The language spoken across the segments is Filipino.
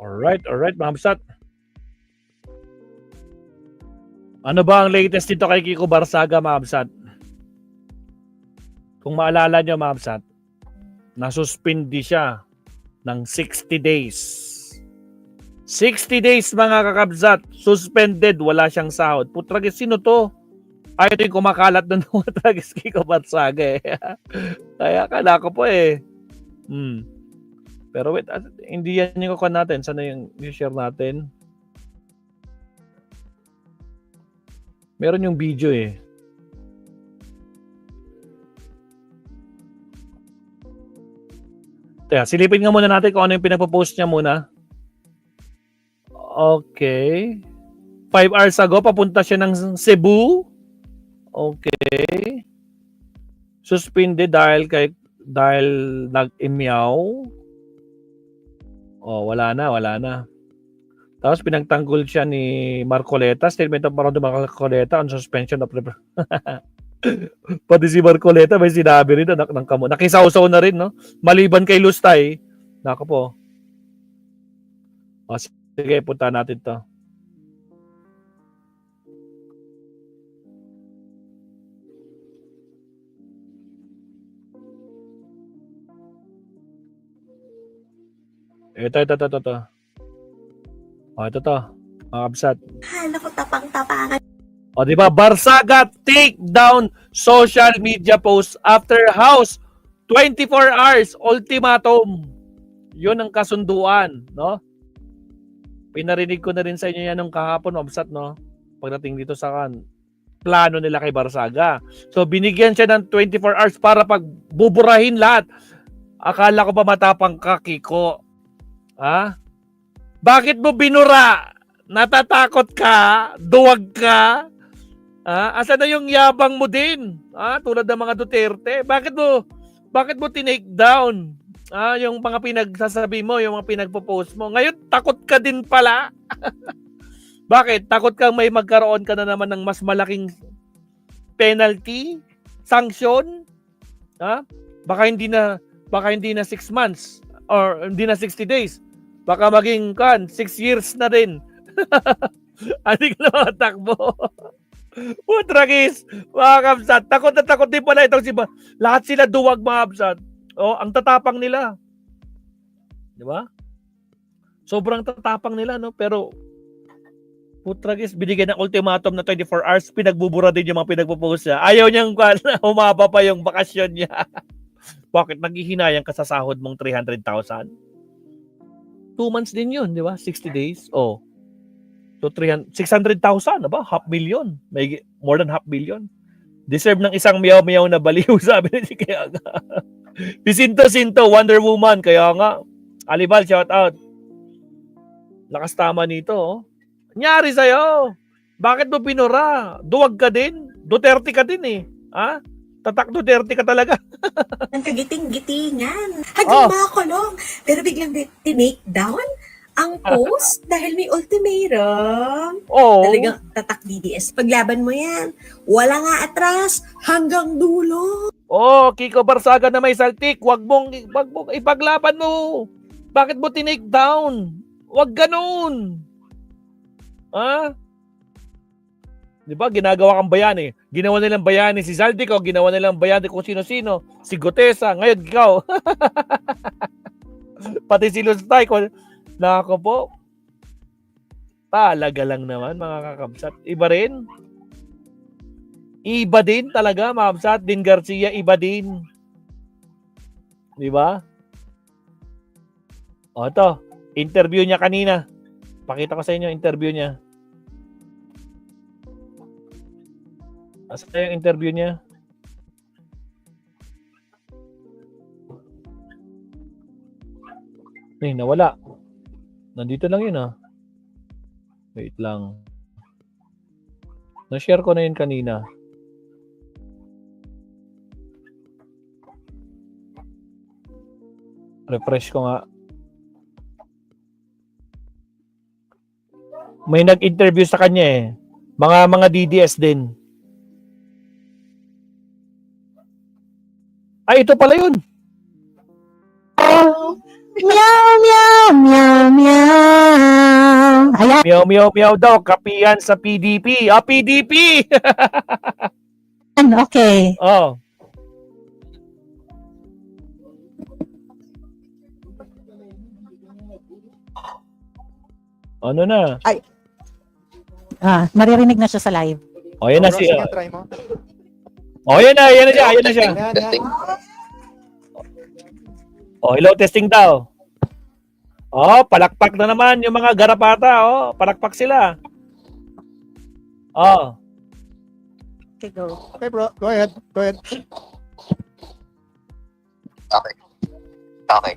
Alright, mga Kabsat. Ano ba ang latest dito kay Kiko Barsaga, mga Kabsat? Kung maalala nyo, mga Kabsat, nasuspindi siya ng 60 days. 60 days, mga kakabsat. Suspended, wala siyang sahod. Putragis, sino to? Ay, ito yung kumakalat na mga tragis Kiko Barsaga eh. Kaya akala ko po eh. Pero wait, hindi yan yung kukuha natin. Sana yung share natin? Meron yung video eh. Kaya, silipin nga muna natin kung ano yung pinagpo-post niya muna. Okay. 5 hours ago, papunta siya ng Cebu. Okay. Suspended dahil nag-imyaw. Oh, wala na. Tapos pinagtanggol siya ni Marcoleta. Statement of Marcoleta on suspension of pati si Marcoleta may sinabi rin ng kamo. Nakisaw-saw na rin, no? Maliban kay Lustay. Nako po. O, sige, punta natin to. Ito. O, ito to. Mga kabsat. Naku, tapang-tapangan. O, di ba? Barsaga take down social media post after House 24 hours ultimatum. Yun ang kasunduan, no? Pinarinig ko na rin sa inyo yan nung kahapon, Obsat, no? Pagdating dito sa plano nila kay Barsaga. So, binigyan siya ng 24 hours para pagbuburahin lahat. Akala ko ba matapang ka, Kiko? Ha? Bakit mo binura? Natatakot ka? Duwag ka? Asa na yung yabang mo din? Tulad ng mga Duterte. Bakit mo tinake down? Yung mga pinagsasabi mo, yung mga pinagpo-post mo. Ngayon, takot ka din pala. Bakit? Takot kang may magkaroon ka na naman ng mas malaking penalty? Sanction? Baka hindi na 6 months or hindi na 60 days. Baka maging 6 years na rin. Hindi ka na matakbo. Putragis, mga kabsat. Takot na takot din pala itong lahat sila duwag, mga kabsat. Ang tatapang nila. Di ba? Sobrang tatapang nila, no? Pero, putragis, binigyan ng ultimatum na 24 hours, pinagbubura din yung mga pinagpo-post niya. Ayaw niyang humaba pa yung bakasyon niya. Bakit naghihinayang ka sa sahod mong 300,000? 2 months din yun, di ba? 60 days. So, 600,000, ba? 500,000. May more than 500,000. Deserve ng isang miyaw-miyaw na baliw, sabi ni si kaya nga. Pisinto-sinto, Wonder Woman. Kaya nga, Alibal, shout out. Lakas tama nito, oh. Nyari sa'yo. Bakit mo pinura? Duwag ka din. Duterte ka din eh. Tatak Duterte ka talaga. Ang kagiting-gitingan. Hanggang makakulong. Pero biglang tinake down ang post dahil may ultimatum. Talagang tatak DDS. Paglaban mo yan. Wala nga atras hanggang dulo. Kiko Barsaga na may saltik. Wag mong ipaglaban mo. Bakit mo tinake down? Wag ganun. Di ba? Ginagawa kang bayani. Ginawa nilang bayani si Zaldico, ginawa nilang bayani kung sino-sino. Si Gutesa, ngayon ikaw. Pati si Lustay. Nako po. Talaga lang naman, mga kakabsat. Iba rin. Iba din talaga, mga kakabsat. Din Garcia, iba din. Di ba? Ito. Interview niya kanina. Pakita ko sa inyo interview niya. Asa yung interview niya? Nawala. Nandito lang yun, Wait lang. Na-share ko na yun kanina. Refresh ko nga. May nag-interview sa kanya eh. Mga DDS din. Ay, ito pala yun. Meow, meow, meow, meow. Ayan. Meow, meow, meow daw. Kapihan sa PDP. PDP! Okay. Oh. Ano na? Maririnig na siya sa live. Oh, yan na siya. Try mo. Oh, yan na siya. Yan na siya. Yan, Testing. Oh, hello, testing daw. Oh, palakpak na naman yung mga garapata. Oh, palakpak sila. Oh. Okay, go. Okay, bro. Go ahead. Go ahead. Okay. Okay.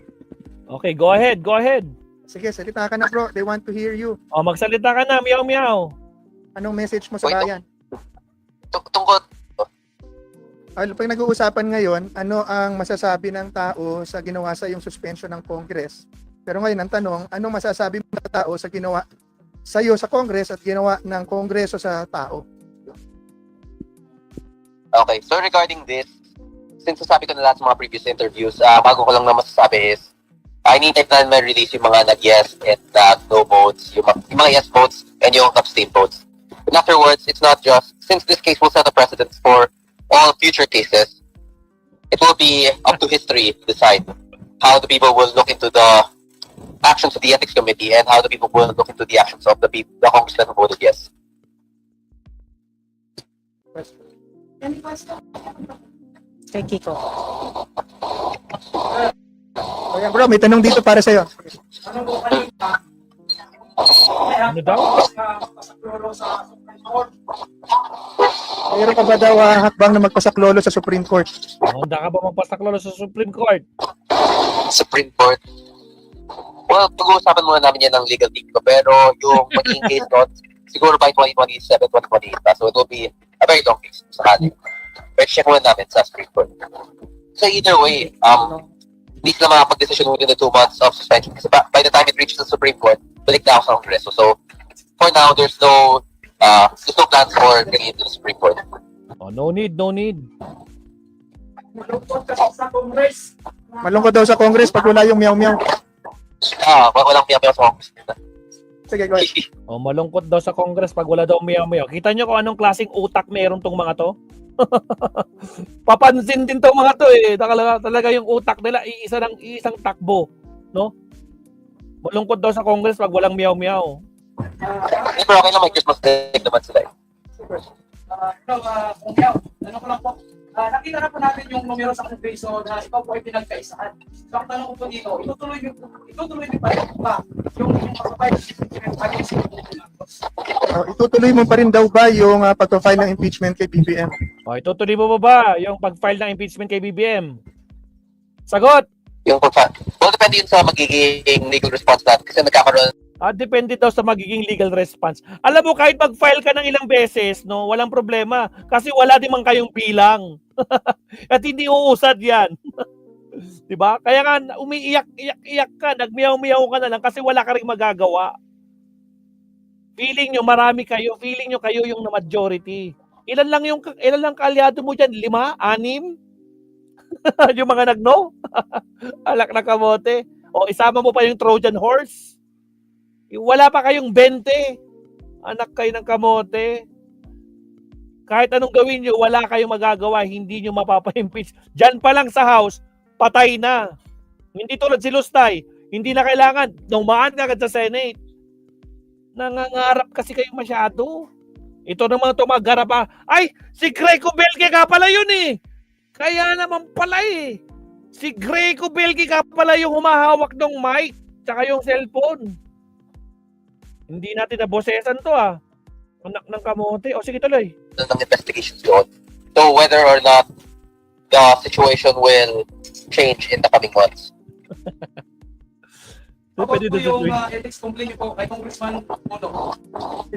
Okay, go ahead. Go ahead. Sige, salita ka na, bro. They want to hear you. Oh, magsalita ka na. Meow, meow. Anong message mo sa Wait, bayan? Tungkol, Pag nag-uusapan ngayon, ano ang masasabi ng tao sa ginawa sa yung suspension ng Congress? Pero ngayon, ang tanong, anong masasabi ng tao sa ginawa sa iyo sa Congress at ginawa ng Kongreso sa tao? okay, so regarding this, since sasabi ko na lahat sa mga previous interviews, bago ko lang na masasabi is, hinihintay na may release yung mga nag-yes and no votes, yung mga yes votes and yung abstain votes. And afterwards, it's not just, since this case will set a precedent for all future cases, it will be up to history to decide how the people will look into the actions of the ethics committee and how the people will look into the actions of the congressmen who voted yes. Kay Kiko. Ayan, bro, may tanong dito para sa iyo. Ano daw? Mayroon ka ba daw hakbang na magpasaklolo sa Supreme Court? Oh, handa ka ba magpasaklolo sa Supreme Court? Supreme Court. Well, pag-uusapan muna namin yan ng legal team ko, pero yung magiging case doon, siguro by 2027, 2028, so it will be a very long case sa atin. Pero check muna namin sa Supreme Court. So either way, hindi sila makapag-decision within the 2 months of suspension kasi by the time it reaches the Supreme Court, balik na ako sa Kongreso. So for now, there's no plans for getting into the Supreme Court. Oh, no need, no need. Malungkot daw sa Congress pag wala yung meow-meow. Walang piyaw sa Congress. Sige, go ahead. Oh, malungkot daw sa Congress pag wala daw meow-meow. Kita nyo kung anong klaseng utak meron tong mga to? Papansin din tong mga to eh. Talaga yung utak nila isang takbo, no? Malungkot daw sa Congress pag walang meow-meow. Hindi, pero okay lang, may Christmas break naman sila eh. Kung yaw, tanong ko lang po, nakita na po natin yung numero sa Kongreso na ikaw po ay pinagkaisahan. So ang tanong ko po dito, itutuloy niyo pa rin ba yung pagpapayag Itutuloy mo pa rin daw ba yung pag-file ng impeachment kay BBM? Oh, itutuloy mo ba yung pag-file ng impeachment kay BBM? Sagot! Yung well, depende yun sa magiging legal response natin kasi nagkakaroon. Depende daw sa magiging legal response. Alam mo, kahit mag-file ka ng ilang beses, no, walang problema. Kasi wala din man kayong bilang. At hindi uusad yan. Diba? Kaya nga, umiiyak ka, nagmiyaw-miyaw ka na lang kasi wala ka rin magagawa. Feeling nyo, marami kayo. Feeling nyo kayo yung na majority. Ilan lang kaalyado mo dyan? 5? 6? Yung mga nag-no? Alak na kamote. O, isama mo pa yung Trojan horse. Wala pa kayong 20. Anak kayo ng kamote. Kahit anong gawin nyo, wala kayong magagawa. Hindi nyo mapapa-impeach. Diyan pa lang sa House, patay na. Hindi tulad si Lustay. Hindi na kailangan. Numaan ka agad sa Senate. Nangangarap kasi kayo masyado. Ito naman tumagarap pa. Ay, si Greco Belge ka pala yun eh. Kaya naman pala eh. Si Greco Belge ka pala yung humahawak ng mic tsaka yung cellphone. Hindi natin nabosesan to ah. Anak ng kamote. O sige tuloy. Ng investigations yun. So whether or not the situation will change in the coming months. Pwede po yung ethics complaint niyo po kay Congressman Puno.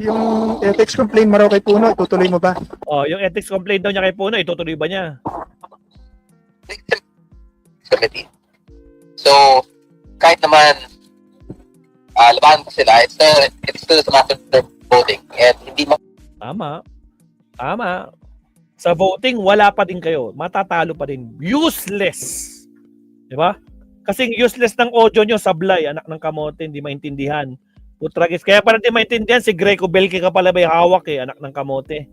Yung ethics complaint mo raw kay Puno, itutuloy mo ba? Oh, yung ethics complaint daw niya kay Puno, itutuloy ba niya? Committee. So kahit naman labanan pa sila, it's still a matter of voting and hindi Tama. Sa voting, wala pa din kayo. Matatalo pa din. Useless. Di ba? Kasing useless ng audio nyo, sablay, anak ng kamote, hindi maintindihan. Putragis. Kaya pala hindi maintindihan, si Greco Belki ka pala may hawak anak ng kamote.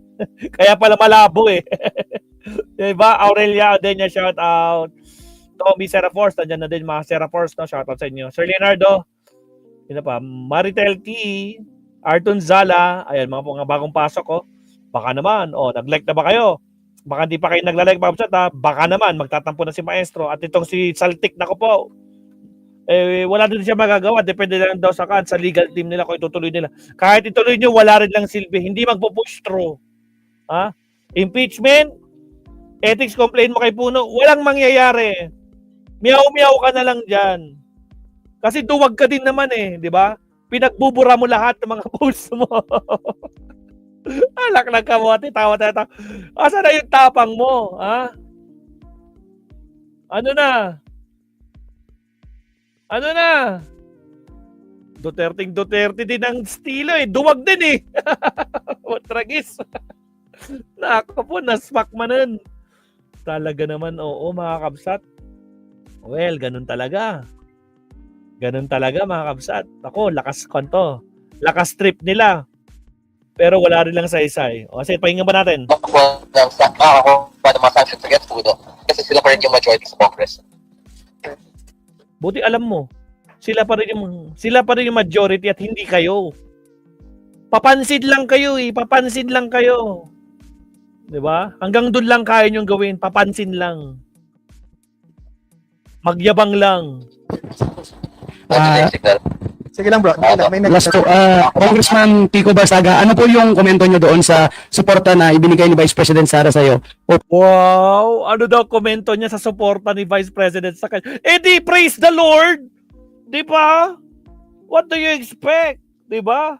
Kaya pala malabo Diba? Aurelia Adenia, shout out. Tommy Serafors, nandiyan na din mga Serafors, no? Shout out sa inyo. Sir Leonardo, yun pa, Maritel T, Arton Zala, ayan, mga bagong pasok, Baka naman, nag-like na ba kayo? Baka hindi pa kayo nagla-like, baka naman, magtatampo na si Maestro. At itong si Saltik, nako po, wala din siya magagawa. Depende lang daw sa legal team nila kung itutuloy nila. Kahit ituloy nyo, wala rin lang silbi. Hindi magpo-push through. Impeachment, ethics complaint mo kay Puno, walang mangyayari. Miyaw-miyaw ka na lang dyan. Kasi duwag ka din naman di ba? Pinagbubura mo lahat ng mga posts mo. Alak lang ka mo, tawa. Asa na yung tapang mo, Ano na? Duterte din ang estilo Duwag din Tragis. Nako po, nasmak manan. Talaga naman, oo mga kabsat. Well, ganun talaga. Ganun talaga mga kabsat. Ako, lakas konto. Lakas trip nila. Pero wala rin lang saysay. Kasi pakinggan ba natin? Ako pa ng mga sanctions against Puno kasi sila pa rin yung majority sa Congress. Buti alam mo, sila pa rin yung majority at hindi kayo. Papansin lang kayo papansin lang kayo. 'Di ba? Hanggang doon lang kaya niyong gawin, papansin lang. Magyabang lang. Signal. Sige lang bro. May Last po, Congressman Kiko Barsaga, ano po yung komento nyo doon sa suporta na ibinigay ni Vice President Sara sa'yo? Wow! Ano daw komento niya sa suporta ni Vice President sa kanya? Di praise the Lord! Di ba? What do you expect? Di ba?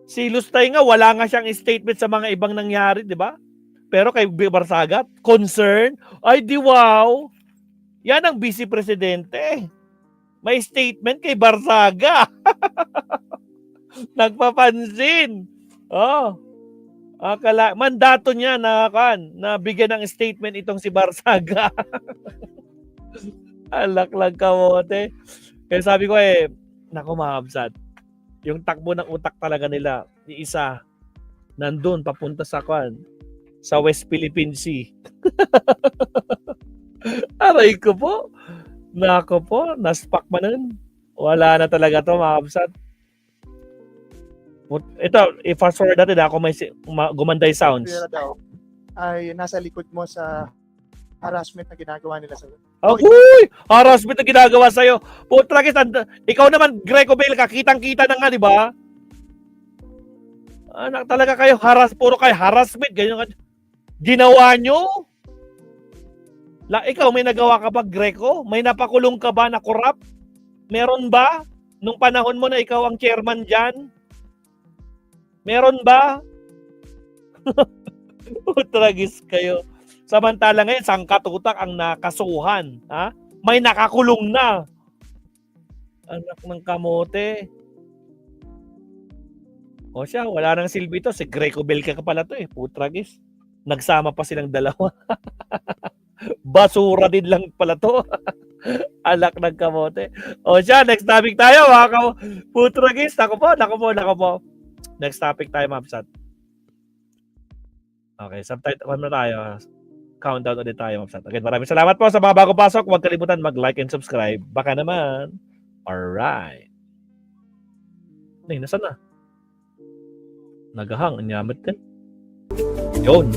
Si Lustay nga, wala nga siyang statement sa mga ibang nangyari, di ba? Pero kay Barsaga, concern, ay di wow! Yan ang Vice Presidente. May statement kay Barsaga. Nagpapansin. Mandato niya na bigyan ng statement itong si Barsaga. Alak lang kamote. Kaya sabi ko naku mahabsat. Yung takbo ng utak talaga nila, ni isa, nandun, papunta sa West Philippine Sea. Aray ko po. Nako po, naspak manan. Wala na talaga to, mga kabsat. Ito, i-fast forward natin ako may gumanday sounds. Ay nasa likod mo sa harassment na ginagawa nila sa'yo. Uy! Harassment na ginagawa sa'yo. Putragis, ikaw naman, Greco Bale, kitang-kita na nga, di ba? Anak talaga kayo, puro kayo harassment. Ganyan, ginawa nyo? Ikaw, may nagawa ka ba, Greco? May napakulong ka ba na korap? Meron ba? Nung panahon mo na ikaw ang chairman dyan? Meron ba? Tragis kayo. Samantala ngayon, sangkatutak ang nakasuhan. May nakakulong na. Anak ng kamote. O siya, wala nang silbi to. Si Greco Belka ka pala to Putragis. Nagsama pa silang dalawa. Basura din lang pala to. Alak ng kamote. O siya, next topic tayo. Putragis. Nako po. Next topic tayo, Mapsat. Okay, subtitle na tayo. Countdown ulit tayo, Mapsat. Okay, maraming salamat po sa mga bago pasok. Huwag kalimutan mag-like and subscribe. Baka naman. Alright. Nasaan na? Nagahang. Anyamit din. Yun.